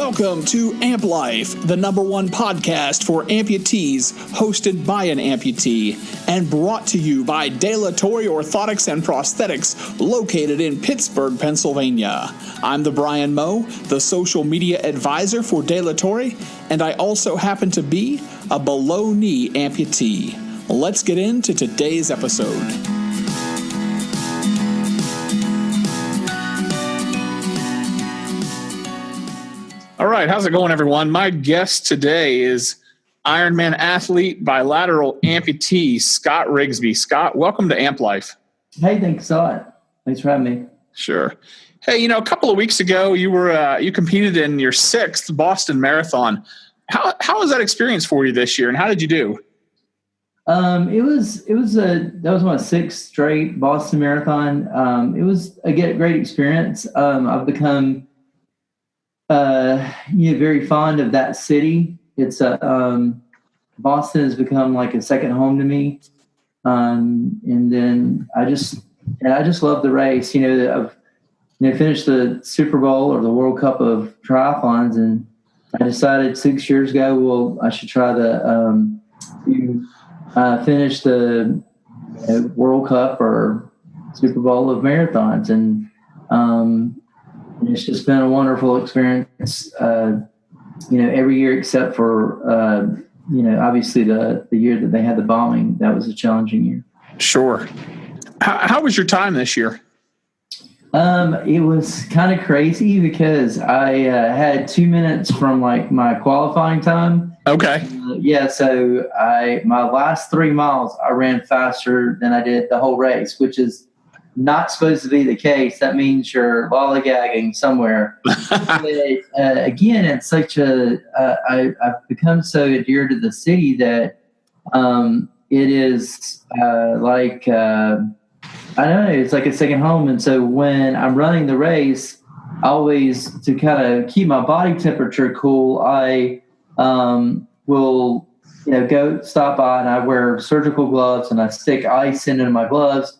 Welcome to Amp Life, the #1 podcast for amputees, hosted by an amputee, and brought to you by Dilatory Orthotics and Prosthetics, located in Pittsburgh, Pennsylvania. I'm the Brian Moe, the social media advisor for Dilatory, and I also happen to be a below-knee amputee. Let's get into today's episode. All right, how's it going, everyone? My guest today is Ironman athlete, bilateral amputee, Scott Rigsby. Scott, welcome to Amp Life. Hey, thanks, Scott. Thanks for having me. Sure. Hey, a couple of weeks ago, you competed in your 6th Boston Marathon. How was that experience for you this year, and how did you do? That was my 6th straight Boston Marathon. It was a great experience. I've become very fond of that city. It's Boston has become like a second home to me. And then I just love the race. I've finished the Super Bowl or the World Cup of triathlons, and I decided 6 years ago, well, I should try finish the World Cup or Super Bowl of marathons, and it's just been a wonderful experience. Every year except for obviously the year that they had the bombing, that was a challenging year. Sure. How was your time this year? It was kind of crazy because I had 2 minutes from my qualifying time. Okay. So my last 3 miles, I ran faster than I did the whole race, which is not supposed to be the case. That means you're lollygagging somewhere. Again, it's such I've become so adhered to the city that it is I don't know, it's like a second home. And so when I'm running the race, always to kind of keep my body temperature cool, I will go stop by and I wear surgical gloves and I stick ice into my gloves.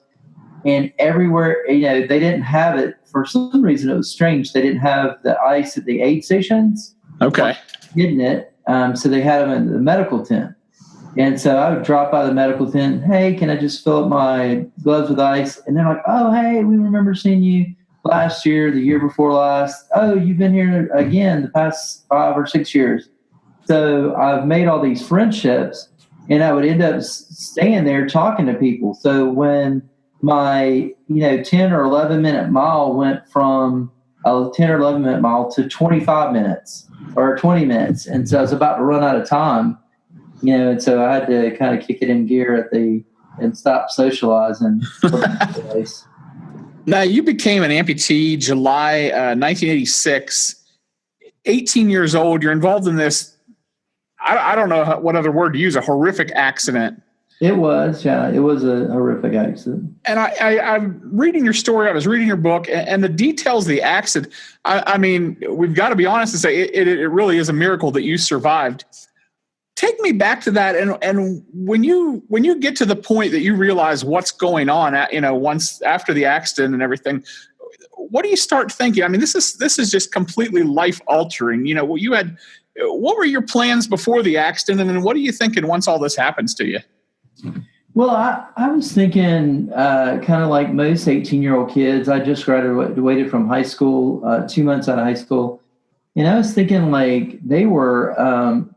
And everywhere, they didn't have it. For some reason, it was strange. They didn't have the ice at the aid stations. Okay. Hidden it. So they had them in the medical tent. And so I would drop by the medical tent. Hey, can I just fill up my gloves with ice? And they're like, oh, hey, we remember seeing you last year, the year before last. Oh, you've been here again the past 5 or 6 years. So I've made all these friendships, and I would end up staying there talking to people. So when my 10 or 11 minute mile went from a 10 or 11 minute mile to 25 minutes or 20 minutes. And so I was about to run out of time, and so I had to kind of kick it in gear and stop socializing. Now, you became an amputee July 1986, 18 years old. You're involved in this, I don't know what other word to use, a horrific accident. It was, yeah. It was a horrific accident. And I'm reading your story. I was reading your book, and the details of the accident. I mean, we've got to be honest and say it really is a miracle that you survived. Take me back to that, and when you get to the point that you realize what's going on, once after the accident and everything, what do you start thinking? I mean, this is just completely life altering. What were your plans before the accident, and then what are you thinking once all this happens to you? Well, I was thinking kind of like most 18-year-old kids. I just graduated from high school, 2 months out of high school. And I was thinking they were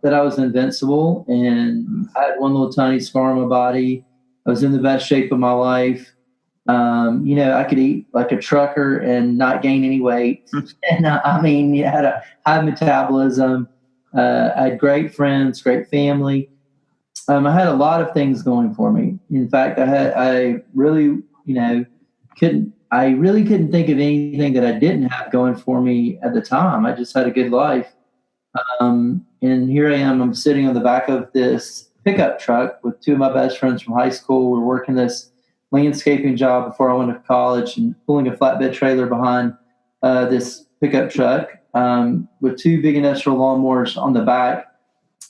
that I was invincible, and I had one little tiny scar on my body. I was in the best shape of my life. I could eat like a trucker and not gain any weight. And I had a high metabolism. I had great friends, great family. I had a lot of things going for me. In fact, I really couldn't think of anything that I didn't have going for me at the time. I just had a good life. And here I am. I'm sitting on the back of this pickup truck with 2 of my best friends from high school. We're working this landscaping job before I went to college and pulling a flatbed trailer behind this pickup truck with 2 big industrial lawnmowers on the back.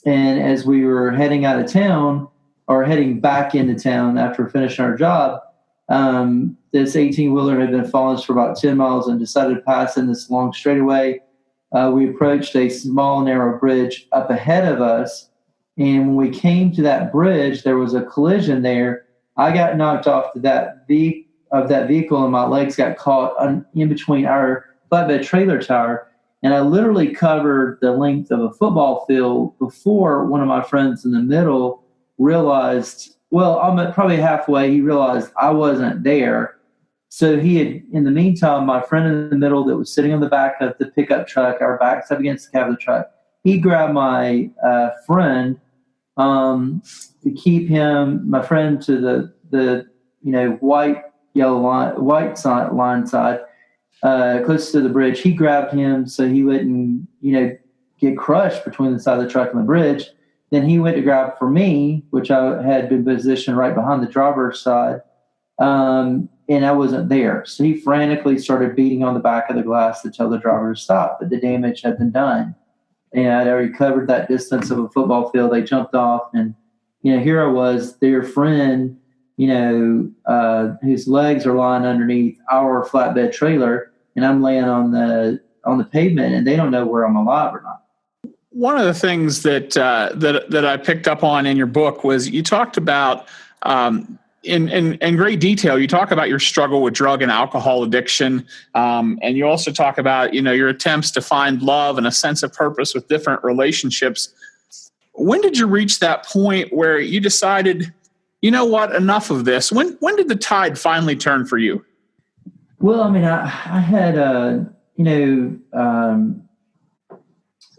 And as we were heading out of town or heading back into town after finishing our job, this 18-wheeler had been following us for about 10 miles and decided to pass in this long straightaway. we approached a small, narrow bridge up ahead of us. And when we came to that bridge, there was a collision there. I got knocked off that vehicle, and my legs got caught in between our flatbed trailer tire. And I literally covered the length of a football field before one of my friends in the middle realized, well, I'm probably halfway, he realized I wasn't there. So he had, in the meantime, my friend in the middle that was sitting on the back of the pickup truck, our backs up against the cab of the truck, he grabbed my friend to keep my friend to the white line side, close to the bridge. He grabbed him so he wouldn't, get crushed between the side of the truck and the bridge. Then he went to grab for me, which I had been positioned right behind the driver's side, and I wasn't there. So he frantically started beating on the back of the glass to tell the driver to stop, but the damage had been done. And I'd already covered that distance of a football field. They jumped off, and here I was, their friend, whose legs are lying underneath our flatbed trailer, and I'm laying on the pavement, and they don't know where I'm alive or not. One of the things that I picked up on in your book was you talked about in great detail. You talk about your struggle with drug and alcohol addiction, and you also talk about your attempts to find love and a sense of purpose with different relationships. When did you reach that point where you decided, you know what, enough of this? When did the tide finally turn for you? Well, I mean, I had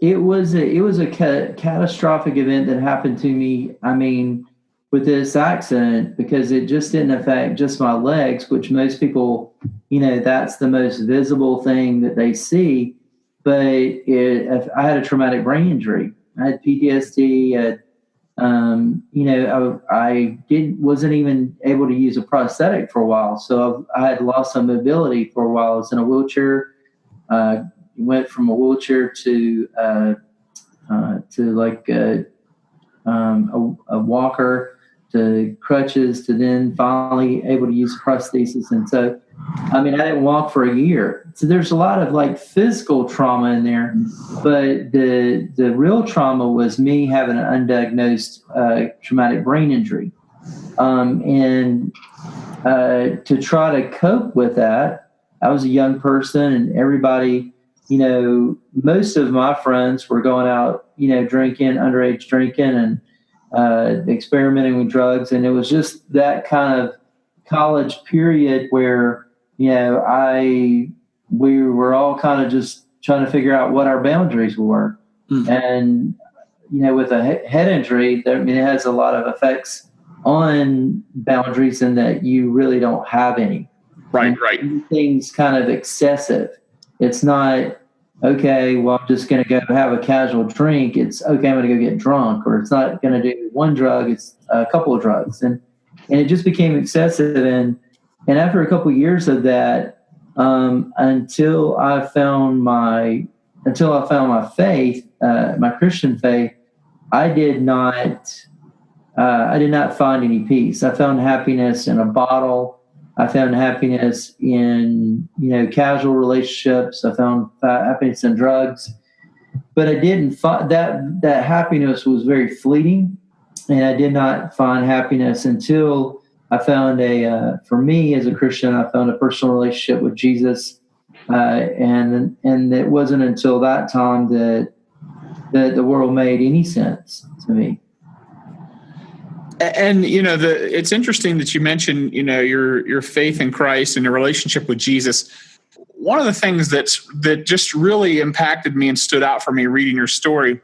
it was a catastrophic event that happened to me. I mean, with this accident, because it just didn't affect just my legs, which most people, that's the most visible thing that they see. But I had a traumatic brain injury. I had PTSD. I wasn't even able to use a prosthetic for a while. So I had lost some mobility for a while. I was in a wheelchair. Went from a wheelchair to like a walker, to crutches, to then finally able to use prosthesis. And so, I mean, I didn't walk for a year. So there's a lot of like physical trauma in there, but the real trauma was me having an undiagnosed traumatic brain injury. And to try to cope with that, I was a young person, and everybody, most of my friends were going out, drinking, underage drinking, and experimenting with drugs. And it was just that kind of college period where, we were all kind of just trying to figure out what our boundaries were. Mm-hmm. And, with a head injury, it has a lot of effects on boundaries in that you really don't have any. Right. Everything's kind of excessive. It's not, okay, well, I'm just going to go have a casual drink. It's, okay, I'm going to go get drunk. Or it's not going to do one drug, it's a couple of drugs. And it just became excessive. And after a couple of years of that, until I found my faith, my Christian faith, I did not find any peace. I found happiness in a bottle. I found happiness in, casual relationships. I found happiness in drugs, but I didn't find that happiness was very fleeting. And I did not find happiness until I found for me as a Christian, I found a personal relationship with Jesus. And it wasn't until that time that the world made any sense to me. And it's interesting that you mentioned your faith in Christ and your relationship with Jesus. One of the things that just really impacted me and stood out for me reading your story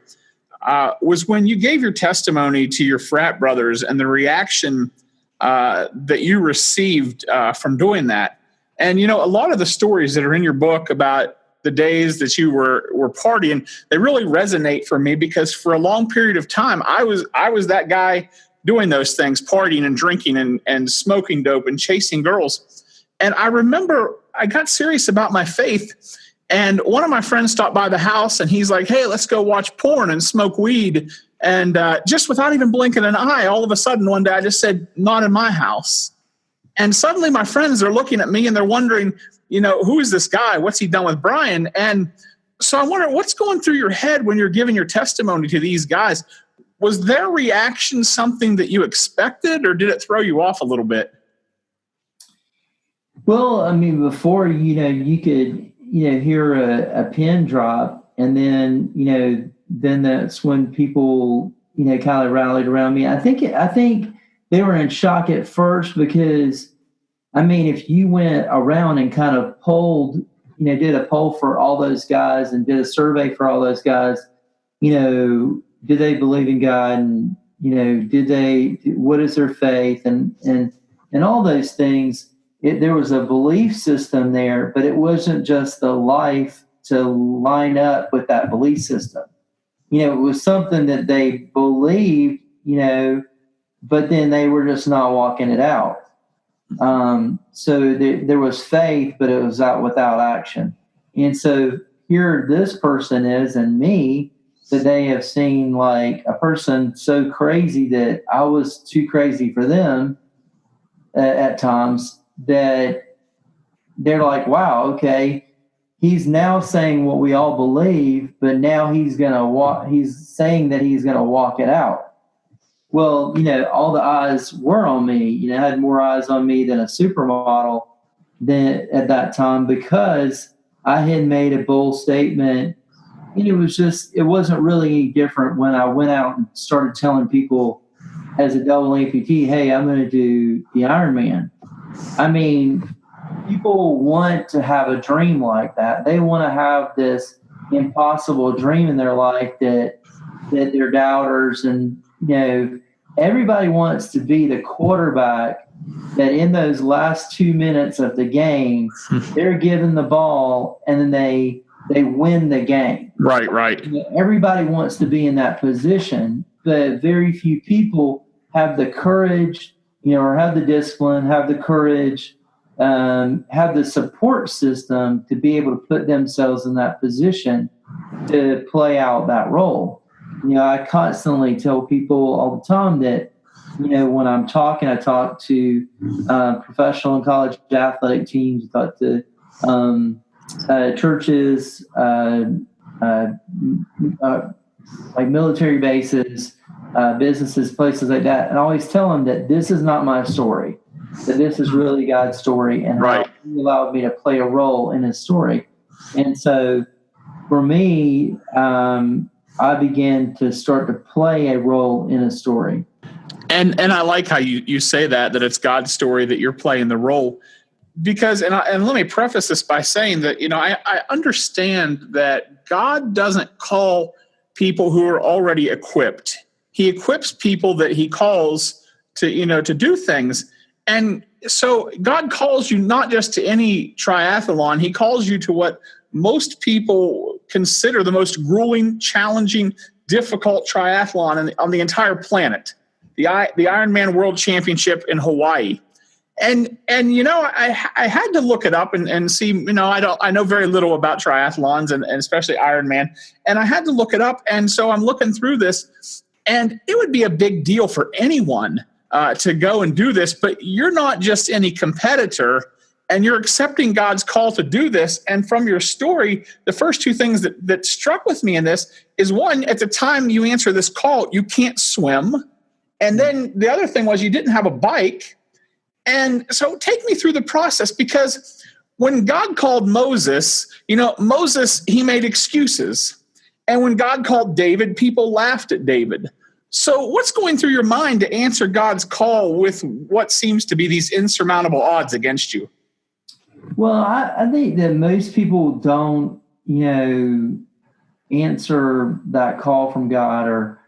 was when you gave your testimony to your frat brothers and the reaction that you received from doing that. And a lot of the stories that are in your book about the days that you were partying, they really resonate for me, because for a long period of time I was that guy doing those things, partying and drinking and smoking dope and chasing girls. And I remember I got serious about my faith, and one of my friends stopped by the house, and he's like, hey, let's go watch porn and smoke weed. And just without even blinking an eye, all of a sudden one day I just said, not in my house. And suddenly my friends are looking at me and they're wondering, who is this guy? What's he done with Brian? And So I wonder what's going through your head when you're giving your testimony to these guys. Was their reaction something that you expected, or did it throw you off a little bit? Well, I mean, before, you could, hear a pin drop, and then, then that's when people, kind of rallied around me. I think they were in shock at first because, I mean, if you went around and kind of polled, did a poll for all those guys and did a survey for all those guys, did they believe in God, and, what is their faith, and all those things. There was a belief system there, but it wasn't just the life to line up with that belief system. It was something that they believed, but then they were just not walking it out. So there was faith, but it was out without action. And so here this person is, and me, that they have seen like a person so crazy that I was too crazy for them at times, that they're like, wow, okay, he's now saying what we all believe, but now he's saying that he's going to walk it out. Well, all the eyes were on me. I had more eyes on me than a supermodel at that time, because I had made a bold statement. And it wasn't really any different when I went out and started telling people as a double amputee, hey, I'm going to do the Ironman. I mean, people want to have a dream like that. They want to have this impossible dream in their life that they're doubters, and everybody wants to be the quarterback that in those last 2 minutes of the game, they're given the ball and then they win the game. Right. Everybody wants to be in that position, but very few people have the courage, or have the discipline, have the courage, have the support system to be able to put themselves in that position to play out that role. I constantly tell people all the time that, when I'm talking, I talk to professional and college athletic teams, I talk to churches, like military bases, businesses, places like that. And I always tell them that this is not my story, that this is really God's story, and how He allowed me to play a role in His story. And so for me, I began to start to play a role in a story. And I like how you say that it's God's story, that you're playing the role. Because, and let me preface this by saying that, I understand that God doesn't call people who are already equipped. He equips people that He calls to do things. And so God calls you not just to any triathlon. He calls you to what most people consider the most grueling, challenging, difficult triathlon on the entire planet, the Ironman World Championship in Hawaii. And I had to look it up and see, I know very little about triathlons and especially Ironman. And I had to look it up. And so I'm looking through this, and it would be a big deal for anyone to go and do this. But you're not just any competitor, and you're accepting God's call to do this. And from your story, the first two things that struck with me in this is, one, at the time you answer this call, you can't swim. And then the other thing was you didn't have a bike. And so take me through the process, because when God called Moses, Moses, he made excuses. And when God called David, people laughed at David. So what's going through your mind to answer God's call with what seems to be these insurmountable odds against you? Well, I think that most people don't, answer that call from God, or,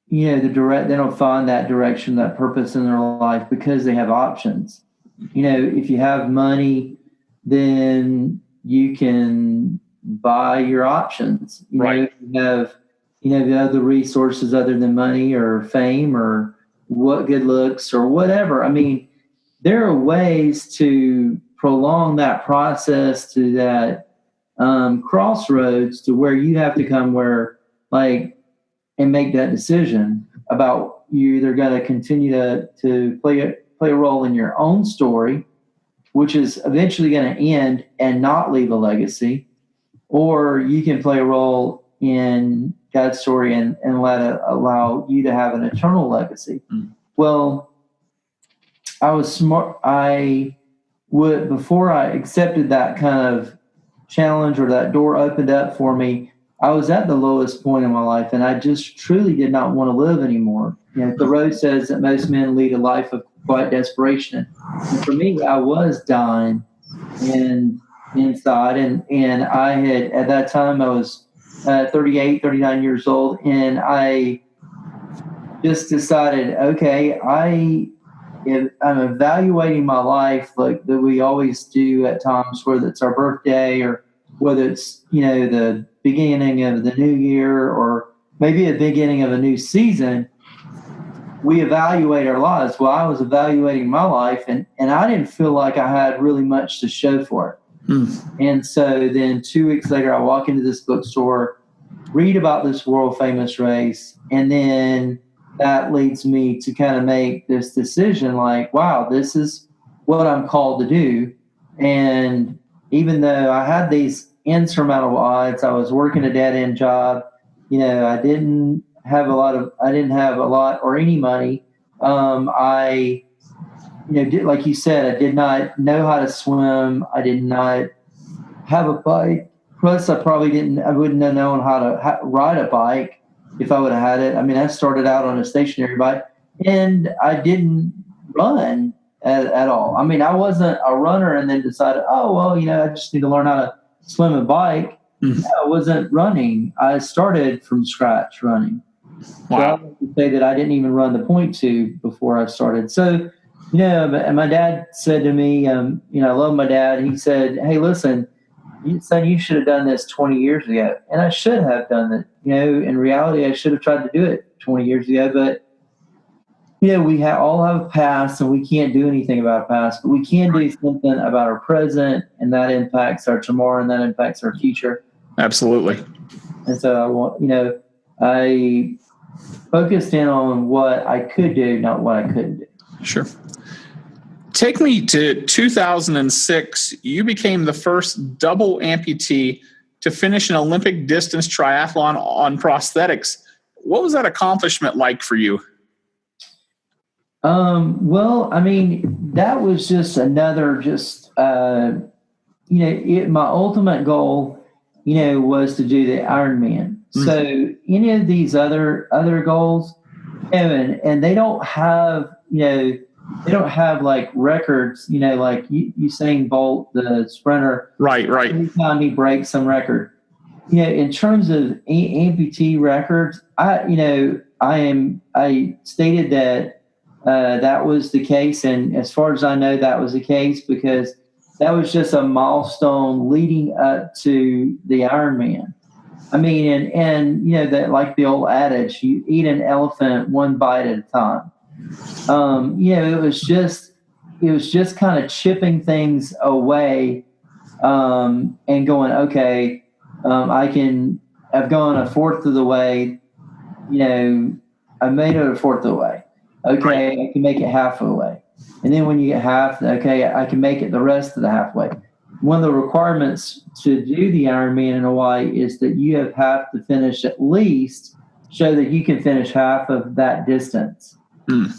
they don't find that direction, that purpose in their life, because they have options. If you have money, then you can buy your options. Right. You have, the other resources other than money or fame or what good looks or whatever. I mean, there are ways to prolong that process to that crossroads to where you have to come and make that decision about you either going to continue to play a role in your own story, which is eventually going to end and not leave a legacy, or you can play a role in God's story and let it allow you to have an eternal legacy. Well, I was smart. Before I accepted that kind of challenge or that door opened up for me, I was at the lowest point in my life, and I just truly did not want to live anymore. Thoreau says that most men lead a life of quiet desperation. And for me, I was dying inside, and I had, at that time, I was 38, 39 years old, and I just decided, okay, I'm evaluating my life like that we always do at times, whether it's our birthday or whether it's, the beginning of the new year or maybe the beginning of a new season. We evaluate our lives. Well, I was evaluating my life, and I didn't feel like I had really much to show for it. And so then 2 weeks later, I walk into this bookstore, read about this world famous race, and then that leads me to kind of make this decision like, wow, this is what I'm called to do. And even though I had these insurmountable odds, I was working a dead-end job, I didn't have a lot or any money. Like you said, I did not know how to swim. I did not have a bike. Plus, I wouldn't have known how to ride a bike if I would have had it. I mean, I started out on a stationary bike, and I didn't run at all. I mean, I wasn't a runner and then decided, I just need to learn how to swim a bike. No, I wasn't running. I started from scratch running. Wow. So I would say that I didn't even run the .2 before I started. So, and my dad said to me, I love my dad. He said, hey, listen, son, you should have done this 20 years ago. And I should have done it. In reality, I should have tried to do it 20 years ago. But, we all have a past, and we can't do anything about our past. But we can do something about our present, and that impacts our tomorrow, and that impacts our future. Absolutely. And so I focused in on what I could do, not what I couldn't do. Sure. Take me to 2006. You became the first double amputee to finish an Olympic distance triathlon on prosthetics. What was that accomplishment like for you? Well, I mean, that was just another, my ultimate goal, was to do the Ironman. So any of these other goals, and they don't have, like records, like Usain Bolt, the sprinter. Right. Every time he breaks some record. In terms of amputee records, I stated that that was the case. And as far as I know, that was the case because that was just a milestone leading up to the Ironman. I mean, and that, like the old adage, you eat an elephant one bite at a time. It was just kind of chipping things away, and going, okay, I've gone a fourth of the way, I made it a fourth of the way. Okay, right. I can make it half of the way. And then when you get half, okay, I can make it the rest of the halfway. One of the requirements to do the Ironman in Hawaii is that you have to finish at least, show that you can finish half of that distance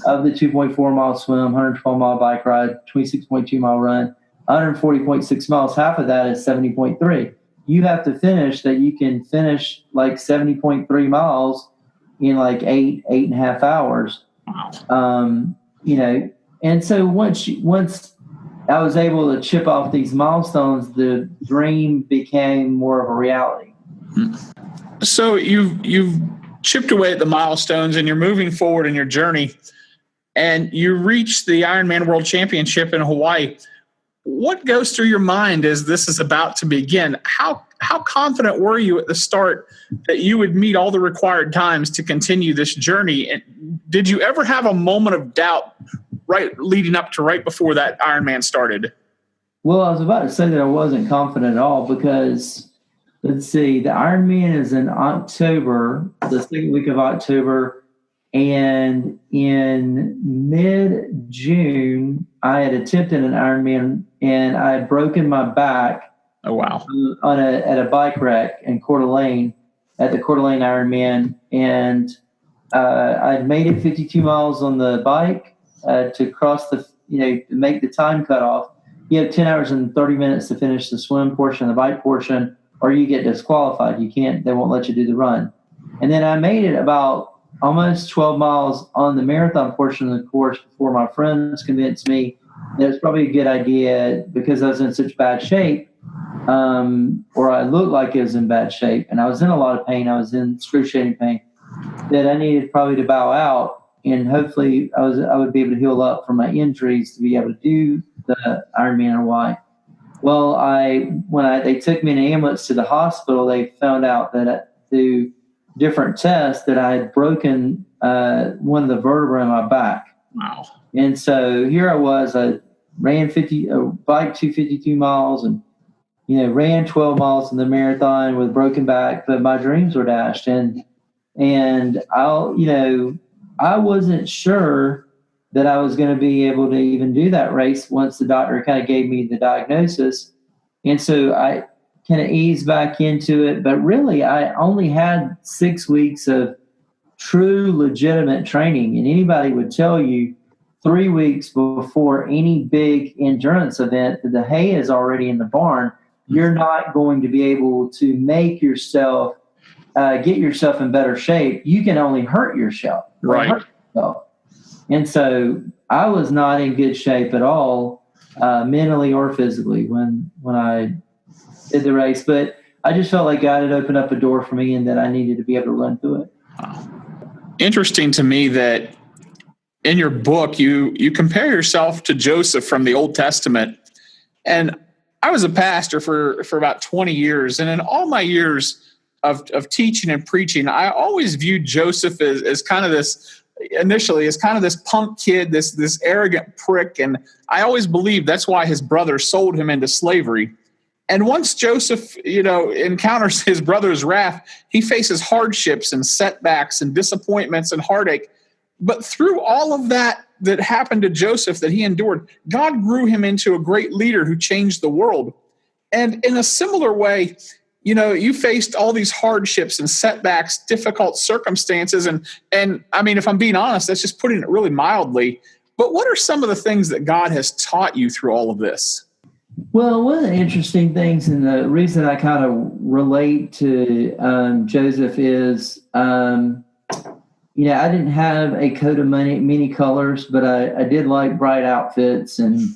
of the 2.4 mile swim, 112 mile bike ride, 26.2 mile run, 140.6 miles. Half of that is 70.3. You have to finish that you can finish like 70.3 miles in like eight and a half hours. Wow. And so once I was able to chip off these milestones, the dream became more of a reality. So you've chipped away at the milestones and you're moving forward in your journey, and you reach the Ironman World Championship in Hawaii. What goes through your mind as this is about to begin? How confident were you at the start that you would meet all the required times to continue this journey? And did you ever have a moment of doubt leading up to right before that Ironman started? Well, I was about to say that I wasn't confident at all because, let's see, the Ironman is in October, the second week of October, and in mid-June, I had attempted an Ironman and I had broken my back Oh, wow. At a bike wreck in Coeur d'Alene at the Coeur d'Alene Ironman. And I'd made it 52 miles on the bike to cross to make the time cutoff. You have 10 hours and 30 minutes to finish the swim portion, the bike portion, or you get disqualified. They won't let you do the run. And then I made it about almost 12 miles on the marathon portion of the course before my friends convinced me that it was probably a good idea, because I was in such bad shape, or I looked like I was in bad shape, and I was in a lot of pain. I was in excruciating pain, that I needed probably to bow out, and hopefully I would be able to heal up from my injuries to be able to do the Ironman in Hawaii. Well, when they took me in an ambulance to the hospital, they found out that through different tests that I had broken one of the vertebrae in my back. Wow. And so here I was, I ran 252 miles and, ran 12 miles in the marathon with a broken back, but my dreams were dashed. And I wasn't sure that I was going to be able to even do that race once the doctor kind of gave me the diagnosis. And so I kind of eased back into it. But really, I only had 6 weeks of true, legitimate training. And anybody would tell you 3 weeks before any big endurance event that the hay is already in the barn, you're not going to be able to make yourself, get yourself in better shape. You can only hurt yourself. Right. And so I was not in good shape at all, mentally or physically, when I did the race. But I just felt like God had opened up a door for me and that I needed to be able to run through it. Interesting to me that in your book, you compare yourself to Joseph from the Old Testament. And I was a pastor for about 20 years. And in all my years of teaching and preaching, I always viewed Joseph as kind of this, initially, as kind of this punk kid, this arrogant prick. And I always believed that's why his brother sold him into slavery. And once Joseph, encounters his brother's wrath, he faces hardships and setbacks and disappointments and heartache. But through all of that happened to Joseph that he endured, God grew him into a great leader who changed the world. And in a similar way, you faced all these hardships and setbacks, difficult circumstances. And I mean, if I'm being honest, that's just putting it really mildly. But what are some of the things that God has taught you through all of this? Well, one of the interesting things, and the reason I kind of relate to Joseph is, I didn't have a coat of many colors, but I did like bright outfits and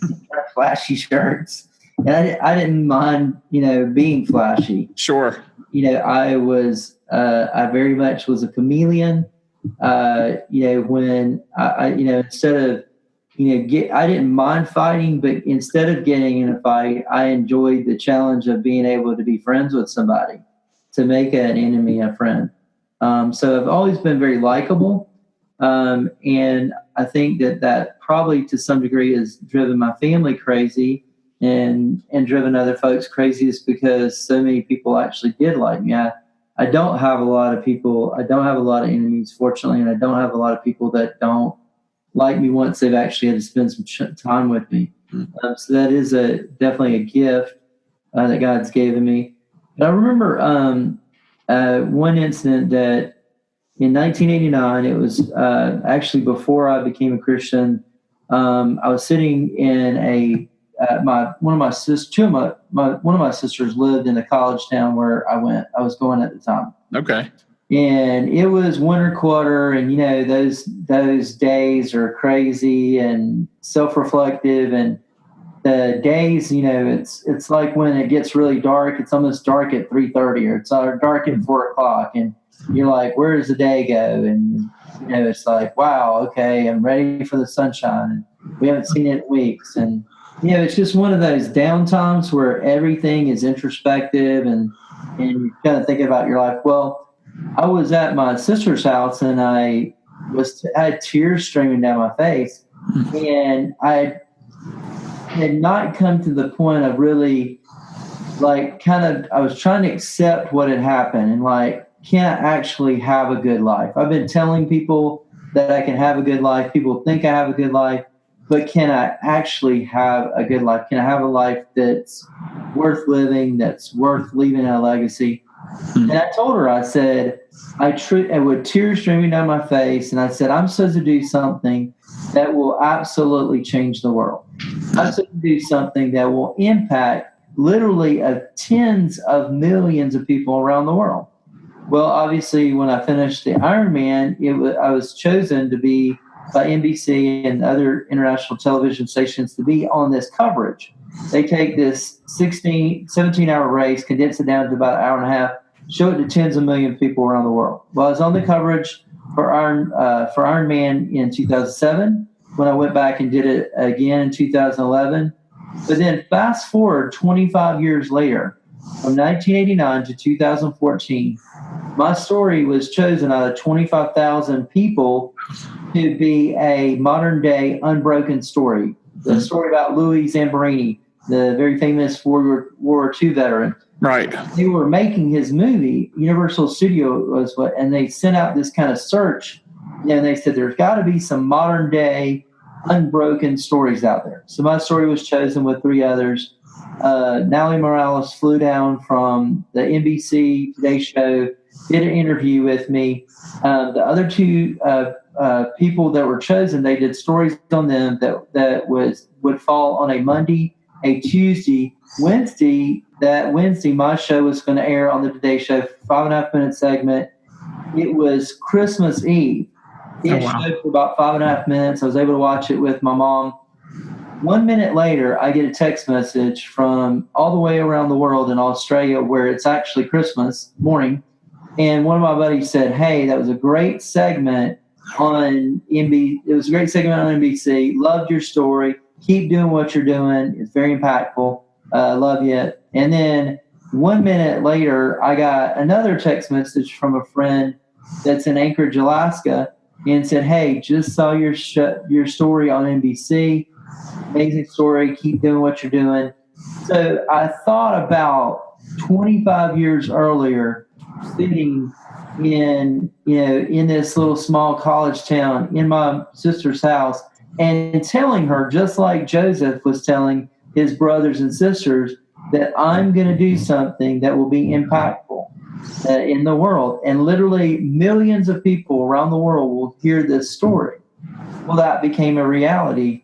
flashy shirts. And I didn't mind, being flashy. Sure. I very much was a chameleon. When instead of, I didn't mind fighting, but instead of getting in a fight, I enjoyed the challenge of being able to be friends with somebody, to make an enemy a friend. So I've always been very likable. And I think that probably to some degree has driven my family crazy and driven other folks crazy, is because so many people actually did like me. I don't have a lot of people. I don't have a lot of enemies, fortunately, and I don't have a lot of people that don't like me once they've actually had to spend some time with me. So that is definitely a gift that God's given me. But I remember one incident that in 1989, it was actually before I became a Christian. I was sitting in one of my sisters lived in the college town where I was going at the time. Okay. And it was winter quarter, and those days are crazy and self-reflective, and the days, it's like when it gets really dark, it's almost dark at 3:30, or it's dark at 4:00, and you're like, where does the day go? And it's like, wow, okay, I'm ready for the sunshine. We haven't seen it in weeks, and it's just one of those down times where everything is introspective, and you kind of think about your life. Well, I was at my sister's house, and I had tears streaming down my face, and I had not come to the point of really, I was trying to accept what had happened, and can I actually have a good life? I've been telling people that I can have a good life. People think I have a good life, but can I actually have a good life? Can I have a life that's worth living, that's worth leaving a legacy? And I told her, I said, and with tears streaming down my face, and I said, I'm supposed to do something that will absolutely change the world. I'm supposed to do something that will impact literally tens of millions of people around the world. Well, obviously, when I finished the Ironman, I was chosen to be by NBC and other international television stations to be on this coverage. They take this 17-hour race, condense it down to about an hour and a half, show it to tens of millions of people around the world. Well, I was on the coverage for Ironman in 2007, when I went back and did it again in 2011. But then fast forward 25 years later, from 1989 to 2014, my story was chosen out of 25,000 people to be a modern-day unbroken story. The story about Louis Zamperini, the very famous World War II veteran. Right. They were making his movie. Universal Studio was and they sent out this kind of search, and they said there's got to be some modern-day unbroken stories out there. So my story was chosen with 3 others. Nally Morales flew down from the NBC Today Show, did an interview with me. The other 2 people that were chosen, they did stories on them that would fall on a Monday, a Tuesday, Wednesday. That Wednesday, my show was going to air on the Today Show, 5.5-minute segment. It was Christmas Eve. It showed for about 5.5 minutes. I was able to watch it with my mom. 1 minute later, I get a text message from all the way around the world in Australia, where it's actually Christmas morning. And one of my buddies said, "Hey, that was a great segment on NBC. It was a great segment on NBC. Loved your story. Keep doing what you're doing. It's very impactful. Love you." And then 1 minute later, I got another text message from a friend that's in Anchorage, Alaska, and said, "Hey, just saw your story on NBC. Amazing story. Keep doing what you're doing." So I thought about 25 years earlier, sitting in this little small college town in my sister's house, and telling her, just like Joseph was telling his brothers and sisters, that I'm going to do something that will be impactful in the world. And literally millions of people around the world will hear this story. Well, that became a reality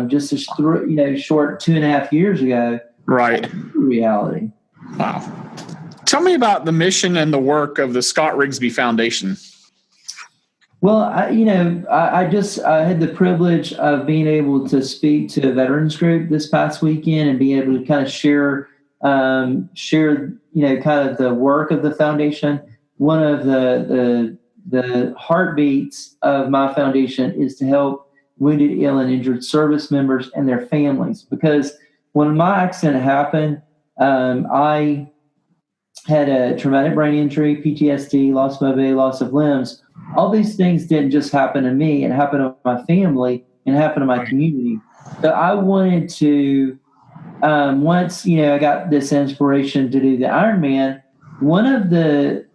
just a short 2.5 years ago. Right. Reality. Wow. Tell me about the mission and the work of the Scott Rigsby Foundation. Well, I had the privilege of being able to speak to a veterans group this past weekend and being able to kind of share kind of the work of the foundation. One of the heartbeats of my foundation is to help wounded, ill, and injured service members and their families. Because when my accident happened, I had a traumatic brain injury, PTSD, loss of mobility, loss of limbs. All these things didn't just happen to me. It happened to my family and happened to my community. So I wanted to, once, I got this inspiration to do the Ironman, one of the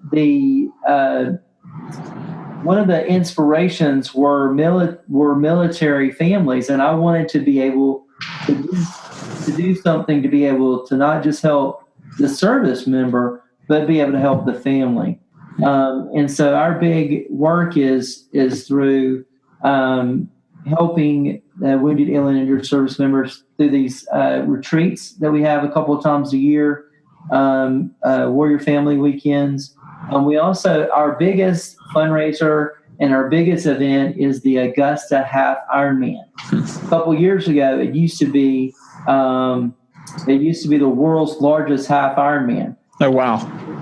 inspirations were military families. And I wanted to be able to do something to be able to not just help the service member, but be able to help the family. And so our big work is through helping wounded, ill, and injured service members through these retreats that we have a couple of times a year, Warrior Family Weekends. We also, our biggest fundraiser and our biggest event is the Augusta Half Ironman. A couple of years ago, it used to be the world's largest half Ironman. Oh, wow.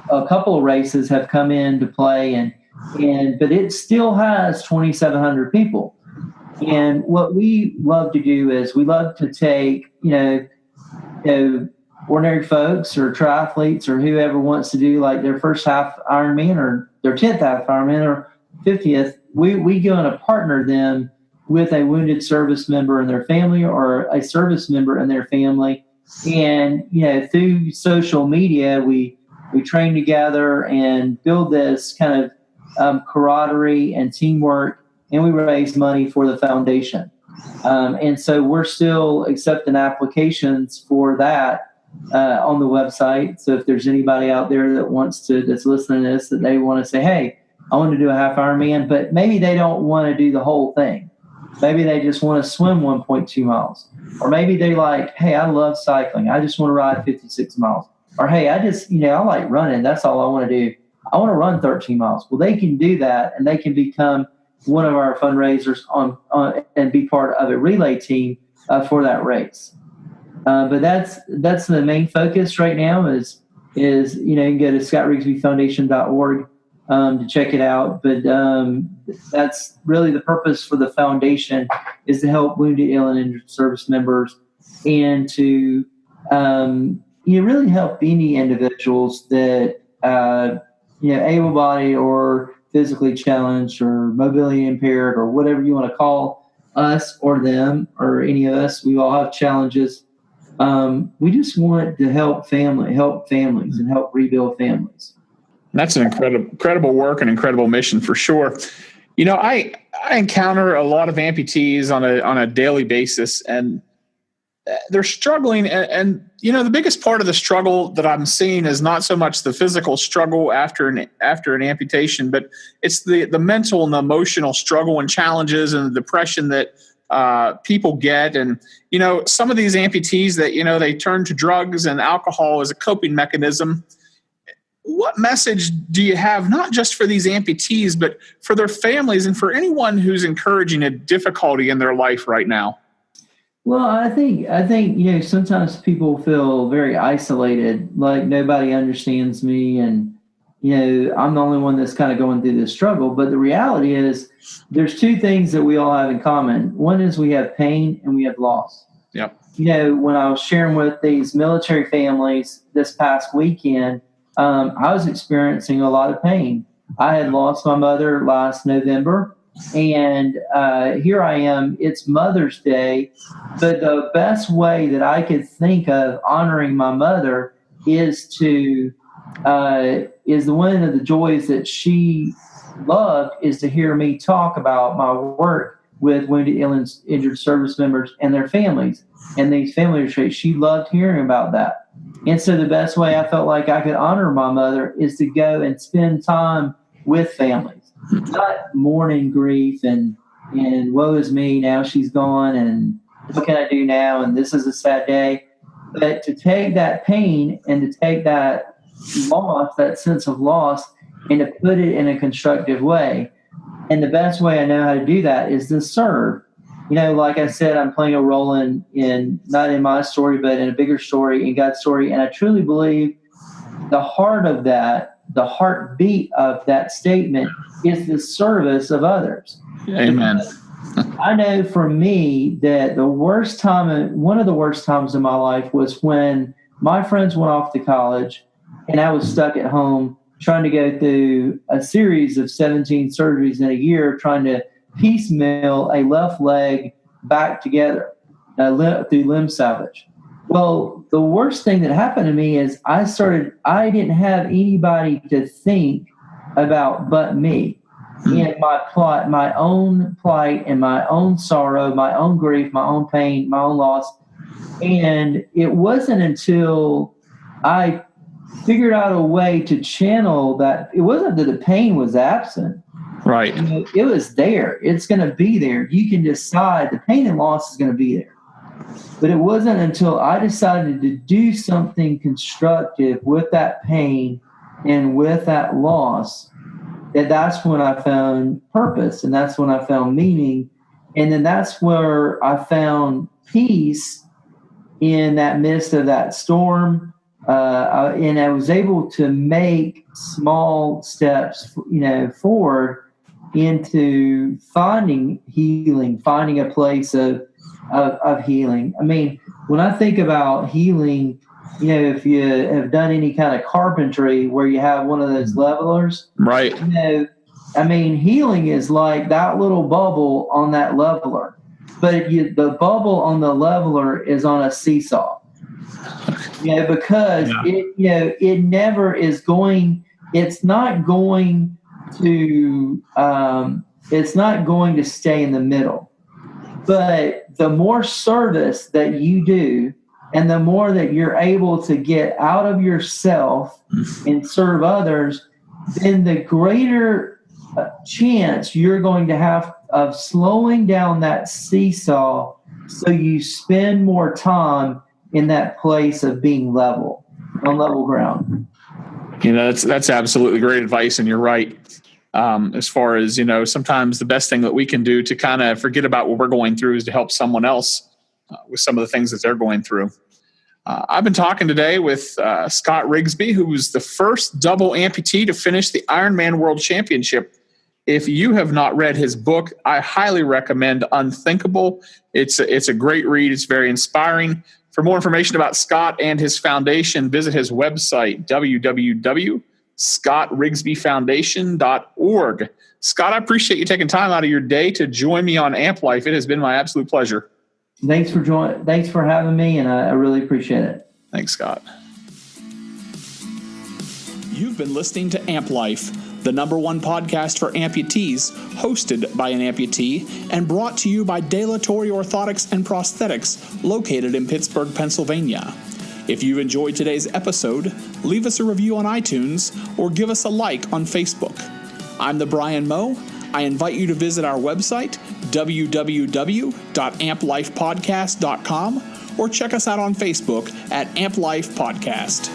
A couple of races have come into play, but it still has 2,700 people. And what we love to do is we love to take, ordinary folks or triathletes or whoever wants to do like their first half Ironman or their 10th half Ironman or 50th. We go and partner them with a wounded service member and their family or a service member and their family. And, through social media, we train together and build this kind of camaraderie and teamwork, and we raise money for the foundation. And so we're still accepting applications for that on the website. So if there's anybody out there that's listening to this, that they want to say, hey, I want to do a half Ironman, but maybe they don't want to do the whole thing. Maybe they just want to swim 1.2 miles. Or maybe they like, hey, I love cycling. I just want to ride 56 miles. Or, hey, I like running. That's all I want to do. I want to run 13 miles. Well, they can do that, and they can become one of our fundraisers on and be part of a relay team for that race. But that's the main focus right now is you can go to scottrigsbyfoundation.org to check it out. But that's really the purpose for the foundation, is to help wounded, ill, and injured service members, and to really help any individuals that able-bodied or physically challenged or mobility impaired or whatever you want to call us or them or any of us. We all have challenges. We just want to help families and help rebuild families. That's an incredible work and incredible mission for sure. I encounter a lot of amputees on a daily basis, and they're struggling. And the biggest part of the struggle that I'm seeing is not so much the physical struggle after an amputation, but it's the mental and the emotional struggle and challenges and the depression that people get. And, some of these amputees that, they turn to drugs and alcohol as a coping mechanism. What message do you have, not just for these amputees, but for their families and for anyone who's encouraging a difficulty in their life right now? Well, I think sometimes people feel very isolated, like nobody understands me, and I'm the only one that's kind of going through this struggle. But the reality is, there's two things that we all have in common. One is we have pain and we have loss. Yep. When I was sharing with these military families this past weekend, I was experiencing a lot of pain. I had lost my mother last November. And here I am, it's Mother's Day, but the best way that I could think of honoring my mother is the one of the joys that she loved is to hear me talk about my work with wounded, ill, and injured service members and their families and these family retreats. She loved hearing about that. And so the best way I felt like I could honor my mother is to go and spend time with families. Not mourning grief and woe is me, now she's gone and what can I do now and this is a sad day. But to take that pain and to take that loss, that sense of loss, and to put it in a constructive way. And the best way I know how to do that is to serve. Like I said, I'm playing a role in not in my story, but in a bigger story, in God's story. And I truly believe the heart of that, the heartbeat of that statement is the service of others. Amen. I know for me that one of the worst times in my life was when my friends went off to college and I was stuck at home trying to go through a series of 17 surgeries in a year, trying to piecemeal a left leg back together through limb salvage. Well, the worst thing that happened to me is I didn't have anybody to think about but me and my own plight and my own sorrow, my own grief, my own pain, my own loss. And it wasn't until I figured out a way to channel that. It wasn't that the pain was absent. Right. It was there. It's going to be there. You can decide the pain and loss is going to be there. But it wasn't until I decided to do something constructive with that pain and with that loss that's when I found purpose, and that's when I found meaning. And then that's where I found peace in that midst of that storm. And I was able to make small steps, forward into finding healing, finding a place of healing. I mean, when I think about healing, if you have done any kind of carpentry where you have one of those levelers, right? Healing is like that little bubble on that leveler, but the bubble on the leveler is on a seesaw. Because it never is going. It's not going to stay in the middle. But the more service that you do and the more that you're able to get out of yourself and serve others, then the greater chance you're going to have of slowing down that seesaw so you spend more time in that place of being level, on level ground. That's absolutely great advice, and you're right. As far as, sometimes the best thing that we can do to kind of forget about what we're going through is to help someone else with some of the things that they're going through. I've been talking today with Scott Rigsby, who was the first double amputee to finish the Ironman World Championship. If you have not read his book, I highly recommend Unthinkable. It's a great read. It's very inspiring. For more information about Scott and his foundation, visit his website, www.scottrigsbyfoundation.org. Scott, I appreciate you taking time out of your day to join me on Amp Life. It has been my absolute pleasure. Thanks for having me, and I really appreciate it. Thanks, Scott. You've been listening to Amp Life, the #1 podcast for amputees, hosted by an amputee and brought to you by Dilatory Orthotics and Prosthetics, located in Pittsburgh, Pennsylvania. If you enjoyed today's episode, leave us a review on iTunes or give us a like on Facebook. I'm the Brian Moe. I invite you to visit our website, www.amplifepodcast.com, or check us out on Facebook at Amp Life Podcast.